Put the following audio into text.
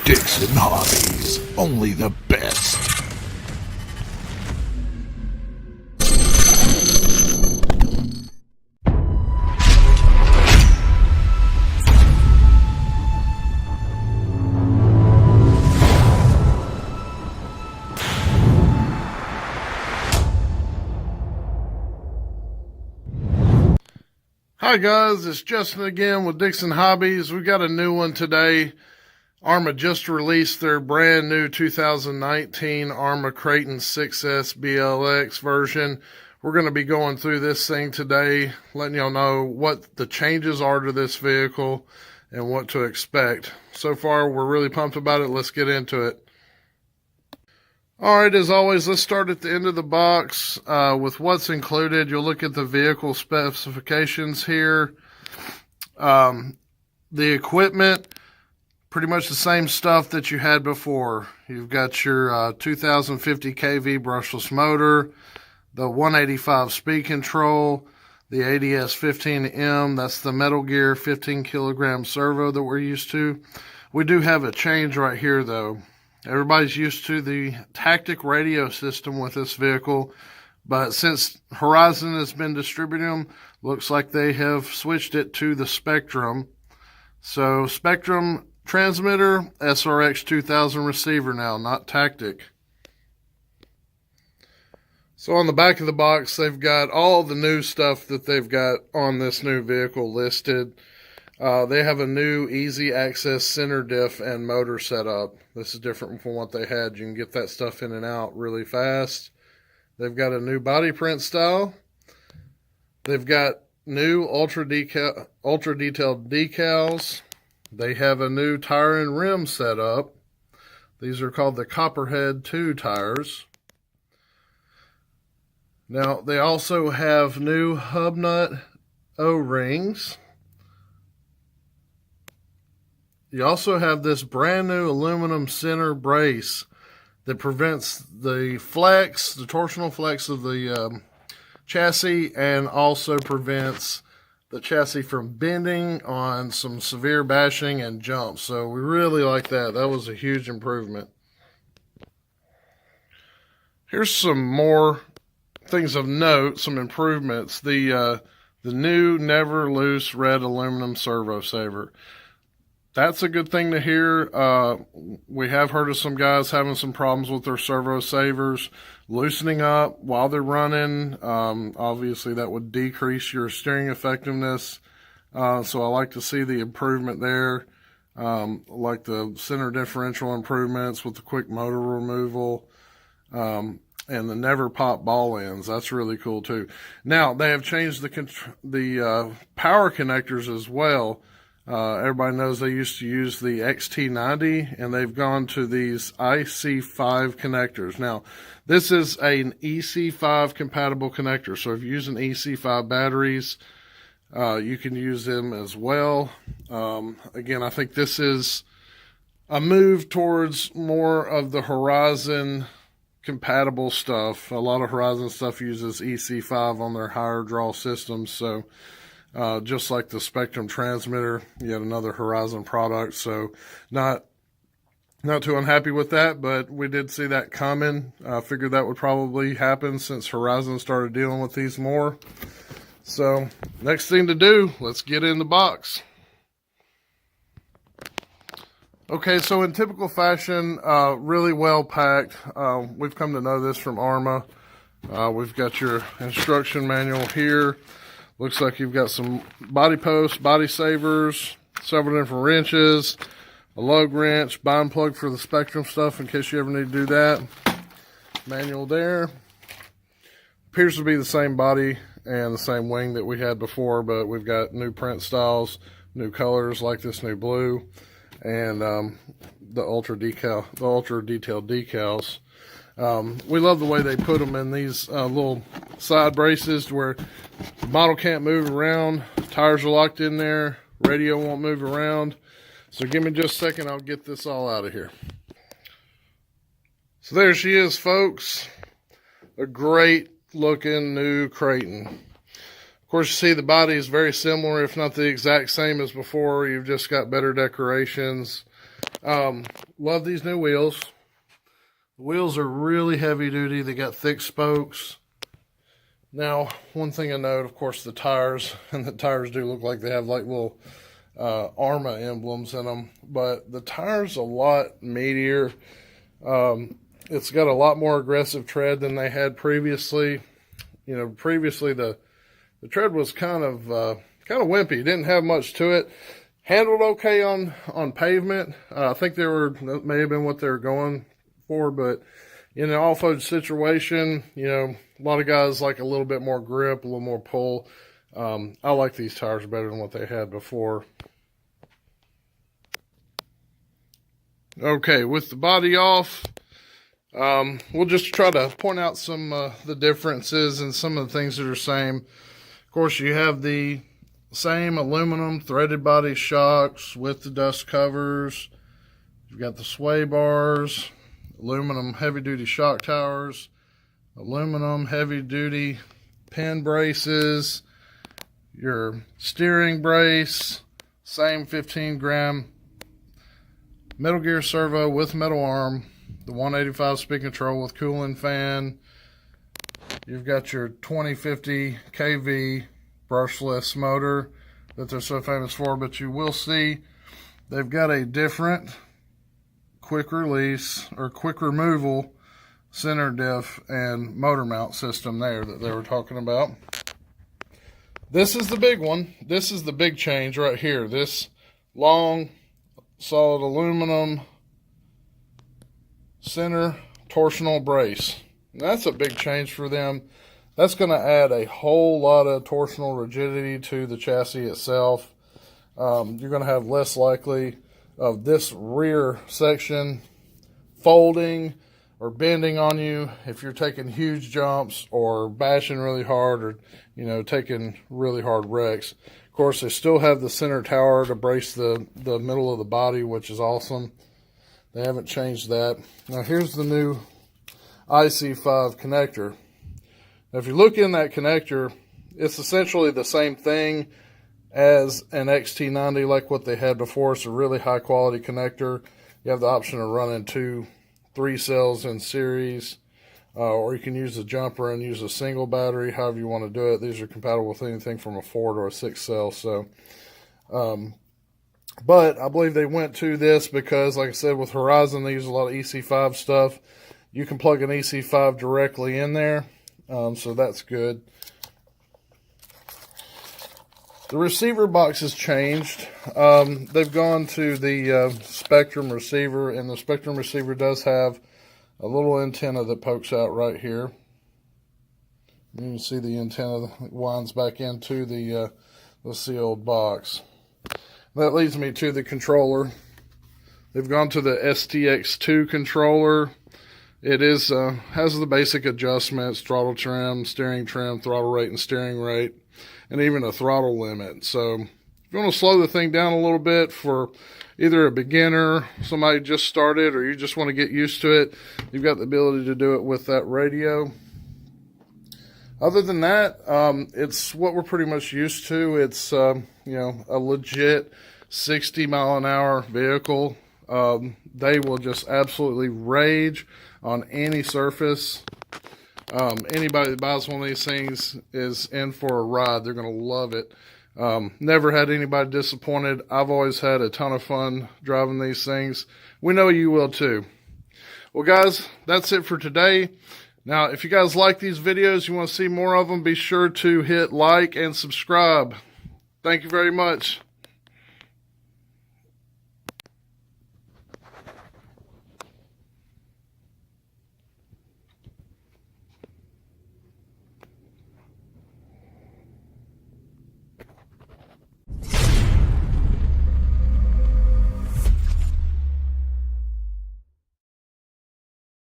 Dixon Hobbies, only the best. Hi guys, it's Justin again with Dixon Hobbies. We got a new one today. Arrma just released their brand new 2019 Arrma Kraton 6S BLX version. We're going to be going through this thing today, letting y'all know what the changes are to this vehicle and what to expect. So far, we're really pumped about it. Let's get into it. Alright, as always, let's start at the end of the box with what's included. You'll look at the vehicle specifications here. The equipment, pretty much the same stuff that you had before. You've got your 2050 kV brushless motor, the 185 speed control, the ADS 15M, that's the Metal Gear 15 kilogram servo that we're used to. We do have a change right here though. Everybody's used to the tactic radio system with this vehicle, but since Horizon has been distributing them, looks like they have switched it to the Spectrum. So Spectrum transmitter, SRX 2000 receiver now, not tactic. So on the back of the box, they've got all the new stuff that they've got on this new vehicle listed. They have a new easy access center diff and motor setup. This is different from what they had. You can get that stuff in and out really fast. They've got a new body print style. They've got new ultra detailed decals. They have a new tire and rim setup. These are called the Copperhead 2 tires. Now, they also have new hub nut O-rings. You also have this brand new aluminum center brace that prevents the flex, the torsional flex of the chassis, and also prevents the chassis from bending on some severe bashing and jumps. So we really like that. That was a huge improvement. Here's some more things of note, some improvements. The new Never Loose red aluminum servo saver. That's a good thing to hear. We have heard of some guys having some problems with their servo savers loosening up while they're running. Obviously, that would decrease your steering effectiveness. So I like to see the improvement there. Like the center differential improvements with the quick motor removal. And the never pop ball ends. That's really cool too. Now, they have changed the power connectors as well. Everybody knows they used to use the XT90, and they've gone to these Ic5 connectors. Now, this is an Ic5 compatible connector, so if you're using Ic5 batteries, you can use them as well. Again, I think this is a move towards more of the Horizon compatible stuff. A lot of Horizon stuff uses Ic5 on their higher draw systems, so just like the Spectrum transmitter, yet another Horizon product. So not too unhappy with that, but we did see that coming. I figured that would probably happen since Horizon started dealing with these more. So next thing to do, let's get in the box. Okay, so in typical fashion, really well packed. We've come to know this from Arrma. We've got your instruction manual here. Looks like you've got some body posts, body savers, several different wrenches, a lug wrench, bind plug for the Spectrum stuff in case you ever need to do that. Manual there. Appears to be the same body and the same wing that we had before, but we've got new print styles, new colors like this new blue, and the ultra detailed decals. We love the way they put them in these little side braces to where the model can't move around, tires are locked in there, radio won't move around. So give me just a second, I'll get this all out of here. So there she is, folks. A great looking new Kraton. Of course, you see the body is very similar, if not the exact same as before. You've just got better decorations. Love these new wheels. The wheels are really heavy duty. They got thick spokes. Now, one thing I note, of course, the tires, and the tires do look like they have like little Arrma emblems in them, but the tires a lot meatier. It's got a lot more aggressive tread than they had previously. You know, previously the tread was kind of wimpy. Didn't have much to it. Handled okay on pavement. I think that may have been what they were going for, but in an off-road situation, you know, a lot of guys like a little bit more grip, a little more pull. I like these tires better than what they had before. Okay, with the body off, we'll just try to point out some the differences and some of the things that are same. Of course, you have the same aluminum threaded body shocks with the dust covers. You've got the sway bars, aluminum heavy-duty shock towers, aluminum heavy-duty pin braces, your steering brace, same 15-gram metal gear servo with metal arm, the 185 speed control with cooling fan. You've got your 2050 kV brushless motor that they're so famous for, but you will see they've got a different quick release or quick removal center diff and motor mount system there that they were talking about. This is the big one. This is the big change right here. This long solid aluminum center torsional brace. And that's a big change for them. That's going to add a whole lot of torsional rigidity to the chassis itself. You're going to have less likely of this rear section folding or bending on you if you're taking huge jumps or bashing really hard or, you know, taking really hard wrecks. Of course, they still have the center tower to brace the middle of the body, which is awesome. They haven't changed that. Now, here's the new Ic5 connector. Now, if you look in that connector, it's essentially the same thing as an XT90 like what they had before. It's a really high quality connector. You have the option of running 3 cells in series, or you can use a jumper and use a single battery, however you want to do it. These are compatible with anything from a 4 to a 6 cell. So, but I believe they went to this because, like I said, with Horizon, they use a lot of Ic5 stuff. You can plug an Ic5 directly in there, so that's good. The receiver box has changed. They've gone to the Spectrum receiver, and the Spectrum receiver does have a little antenna that pokes out right here. You can see the antenna that winds back into the sealed box. That leads me to the controller. They've gone to the STX2 controller. It is has the basic adjustments: throttle trim, steering trim, throttle rate and steering rate, and even a throttle limit. So if you want to slow the thing down a little bit for either a beginner, somebody just started, or you just want to get used to it, you've got the ability to do it with that radio. Other than that, it's what we're pretty much used to. It's you know, a legit 60-mile-an-hour vehicle. They will just absolutely rage on any surface. Anybody that buys one of these things is in for a ride. They're going to love it. Never had anybody disappointed. I've always had a ton of fun driving these things. We know you will too. Well, guys, that's it for today. Now, if you guys like these videos, you want to see more of them, be sure to hit like and subscribe. Thank you very much.